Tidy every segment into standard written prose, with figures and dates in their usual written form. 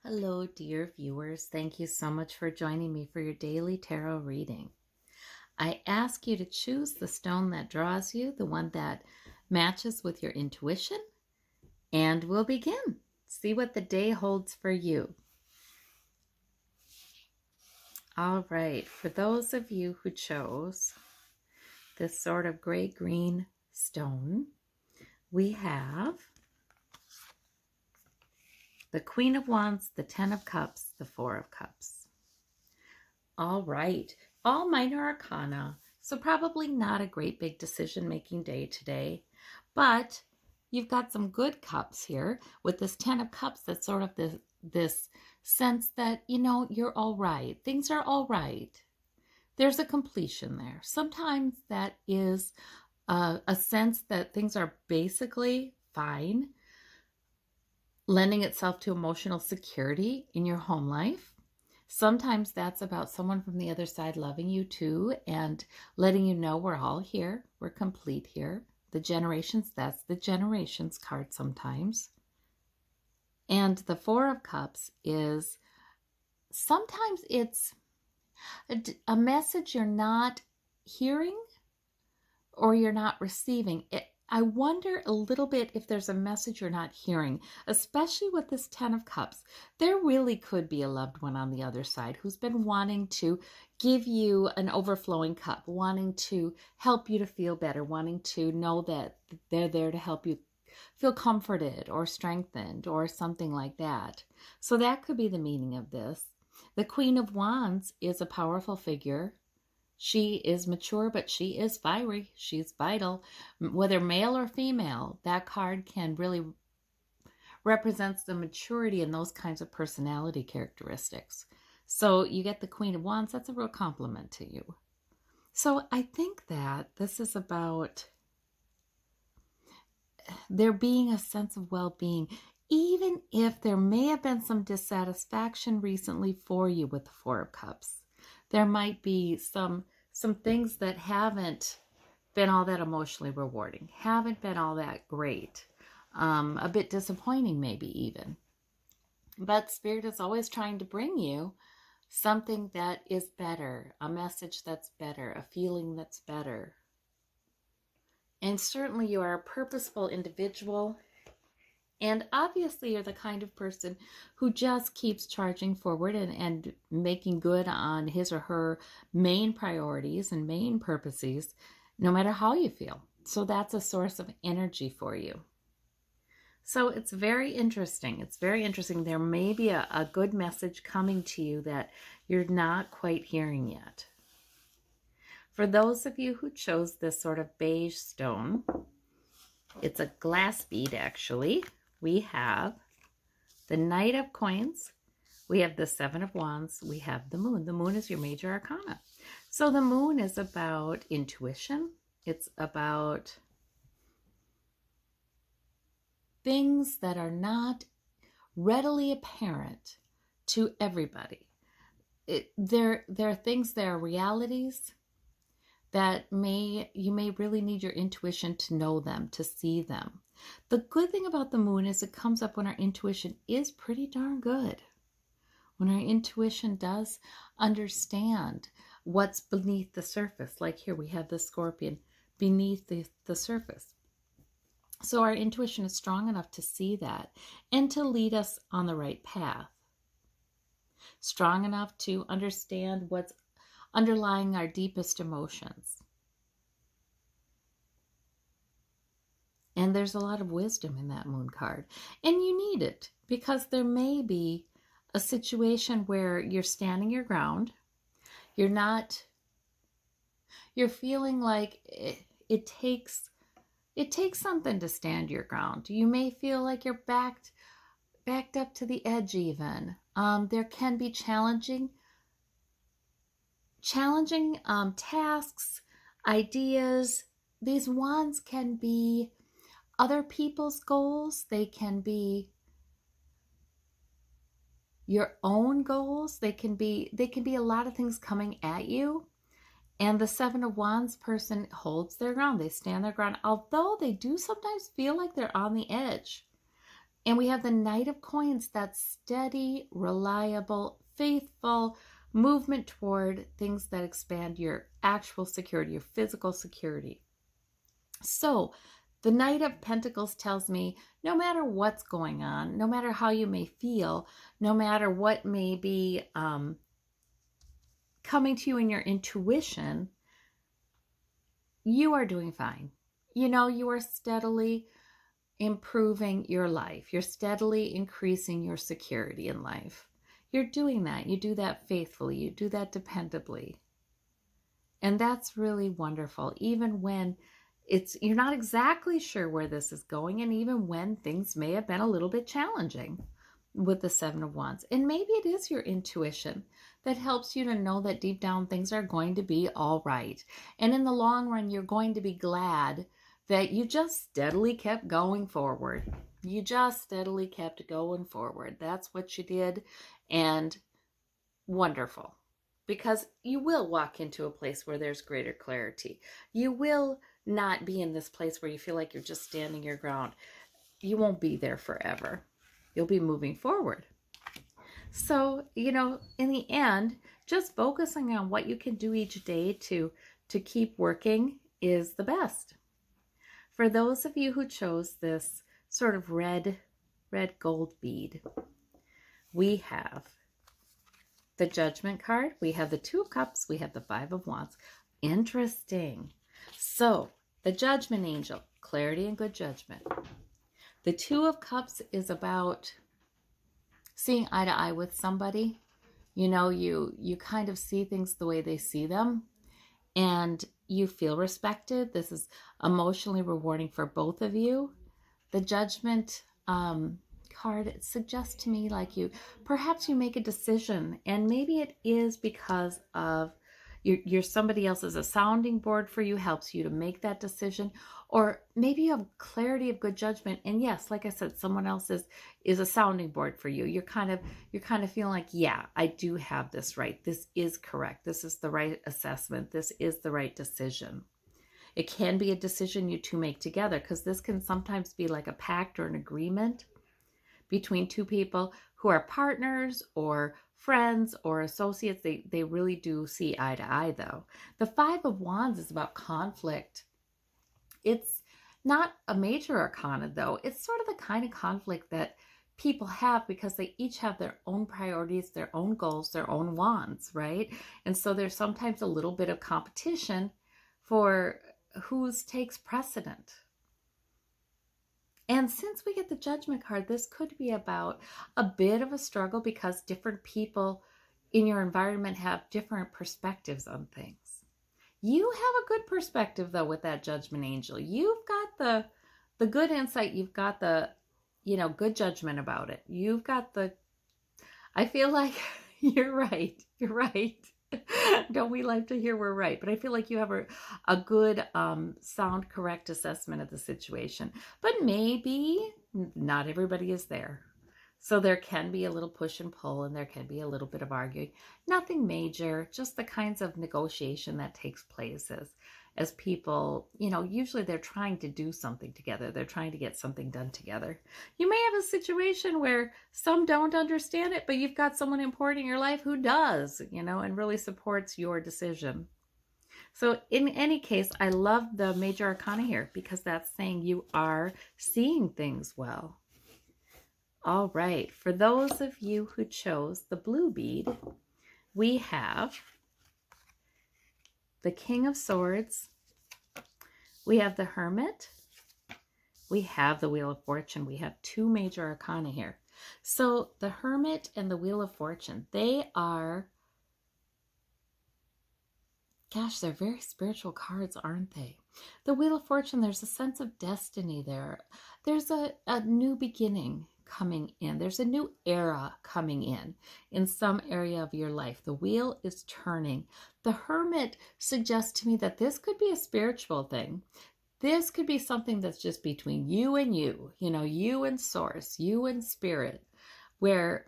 Hello, dear viewers. Thank you so much for joining me for your daily tarot reading. I ask you to choose the stone that draws you, the one that matches with your intuition, and we'll begin. See what the day holds for you. All right, for those of you who chose this sort of gray-green stone, we have the Queen of Wands, the Ten of Cups, the Four of Cups. All right, all minor arcana, so probably not a great big decision-making day today, but you've got some good cups here with this Ten of Cups. That's sort of this sense that, you're all right. Things are all right. There's a completion there. Sometimes that is a sense that things are basically fine, lending itself to emotional security in your home life. Sometimes that's about someone from the other side loving you too and letting you know we're all here. We're complete here. The generations, that's the generations card sometimes. And the Four of Cups is sometimes it's a message you're not hearing or you're not receiving. I wonder a little bit if there's a message you're not hearing, especially with this Ten of Cups. There really could be a loved one on the other side who's been wanting to give you an overflowing cup, wanting to help you to feel better, wanting to know that they're there to help you feel comforted or strengthened or something like that. So that could be the meaning of this. The Queen of Wands is a powerful figure. She is mature, but she is fiery. She's vital. Whether male or female, that card can really represents the maturity and those kinds of personality characteristics. So you get the Queen of Wands. That's a real compliment to you. So I think that this is about there being a sense of well-being, even if there may have been some dissatisfaction recently for you with the Four of Cups. There might be some things that haven't been all that emotionally rewarding, haven't been all that great, a bit disappointing maybe even. But Spirit is always trying to bring you something that is better, a message that's better, a feeling that's better. And certainly you are a purposeful individual. And obviously you're the kind of person who just keeps charging forward and making good on his or her main priorities and main purposes, no matter how you feel. So that's a source of energy for you. So it's very interesting. It's very interesting. There may be a good message coming to you that you're not quite hearing yet. For those of you who chose this sort of beige stone, it's a glass bead actually. We have the Knight of Coins, we have the Seven of Wands, we have the Moon. The Moon is your major arcana. So the Moon is about intuition. It's about things that are not readily apparent to everybody. There are things, there are realities that you may really need your intuition to know them, to see them. The good thing about the Moon is it comes up when our intuition is pretty darn good. When our intuition does understand what's beneath the surface. Like here we have the Scorpion beneath the surface. So our intuition is strong enough to see that and to lead us on the right path. Strong enough to understand what's underlying our deepest emotions. And there's a lot of wisdom in that Moon card. And you need it because there may be a situation where you're standing your ground. You're feeling like it takes something to stand your ground. You may feel like you're backed up to the edge even. There can be challenging tasks, ideas. These wands can be other people's goals. They can be your own goals. They can be a lot of things coming at you. And the Seven of Wands person holds their ground. They stand their ground, although they do sometimes feel like they're on the edge. And we have the Knight of Coins, that steady, reliable, faithful movement toward things that expand your actual security, your physical security. So the Knight of Pentacles tells me no matter what's going on, no matter how you may feel, no matter what may be coming to you in your intuition, you are doing fine. You know, you are steadily improving your life. You're steadily increasing your security in life. You're doing that. You do that faithfully. You do that dependably. And that's really wonderful. Even when you're not exactly sure where this is going, and even when things may have been a little bit challenging with the Seven of Wands. And maybe it is your intuition that helps you to know that deep down things are going to be all right. And in the long run, you're going to be glad that you just steadily kept going forward. You just steadily kept going forward. That's what you did. And wonderful. Because you will walk into a place where there's greater clarity. You will not be in this place where you feel like you're just standing your ground. You won't be there forever. You'll be moving forward. So, you know, in the end, just focusing on what you can do each day to keep working is the best. For those of you who chose this sort of red gold bead, we have the Judgment card, we have the Two of Cups, we have the Five of Wands. Interesting. So, the Judgment Angel, clarity and good judgment. The Two of Cups is about seeing eye to eye with somebody. You know, you kind of see things the way they see them, and you feel respected. This is emotionally rewarding for both of you. The Judgment card suggests to me like perhaps you make a decision, and maybe it is because of you're somebody else is a sounding board for you, helps you to make that decision, or maybe you have clarity of good judgment, and yes, like I said, someone else is a sounding board for you. You're kind of feeling like, yeah, I do have this right. This is correct. This is the right assessment. This is the right decision. It can be a decision you two make together, because this can sometimes be like a pact or an agreement between two people who are partners or friends or associates. They really do see eye to eye, though. The Five of Wands is about conflict. It's not a major arcana, though. It's sort of the kind of conflict that people have because they each have their own priorities, their own goals, their own wants, right? And so there's sometimes a little bit of competition for whose takes precedent. And since we get the Judgment card, this could be about a bit of a struggle because different people in your environment have different perspectives on things. You have a good perspective, though, with that Judgment Angel. You've got the good insight. You've got the, good judgment about it. You've got I feel like you're right. You're right. Don't we like to hear we're right? But I feel like you have a good, sound, correct assessment of the situation. But maybe not everybody is there. So there can be a little push and pull, and there can be a little bit of arguing. Nothing major, just the kinds of negotiation that takes place as people, usually they're trying to do something together. They're trying to get something done together. You may have a situation where some don't understand it, but you've got someone important in your life who does, and really supports your decision. So in any case, I love the major arcana here because that's saying you are seeing things well. All right, for those of you who chose the blue bead, we have the King of Swords, we have the Hermit, we have the Wheel of Fortune. We have two major arcana here. So the Hermit and the Wheel of Fortune, they are, gosh, they're very spiritual cards, aren't they? The Wheel of Fortune, there's a sense of destiny there. There's a new beginning coming in. There's a new era coming in some area of your life. The wheel is turning. The Hermit suggests to me that this could be a spiritual thing. This could be something that's just between you and you and Source, you and Spirit, where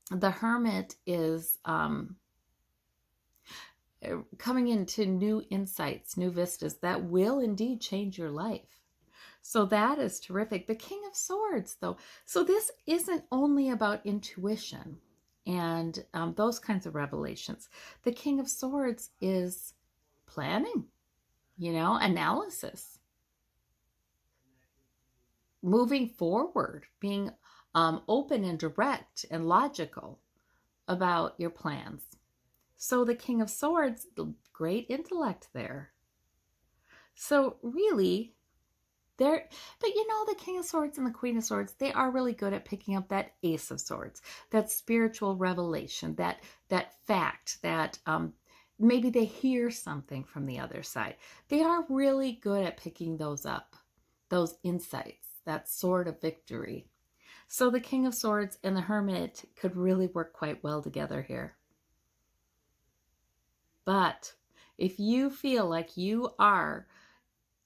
the Hermit is coming into new insights, new vistas that will indeed change your life. So that is terrific. The King of Swords, though. So this isn't only about intuition and those kinds of revelations. The King of Swords is planning, analysis, moving forward, being open and direct and logical about your plans. So the King of Swords, great intellect there. So really, but the King of Swords and the Queen of Swords, they are really good at picking up that Ace of Swords, that spiritual revelation, that fact, that maybe they hear something from the other side. They are really good at picking those up, those insights, that sword of victory. So the King of Swords and the Hermit could really work quite well together here. But if you feel like you are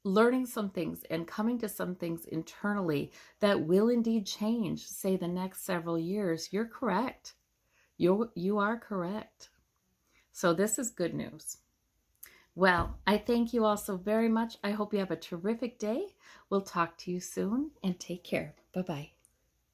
learning some things and coming to some things internally that will indeed change, say, the next several years, you're correct. You are correct. So this is good news. Well, I thank you all so very much. I hope you have a terrific day. We'll talk to you soon, and take care. Bye-bye.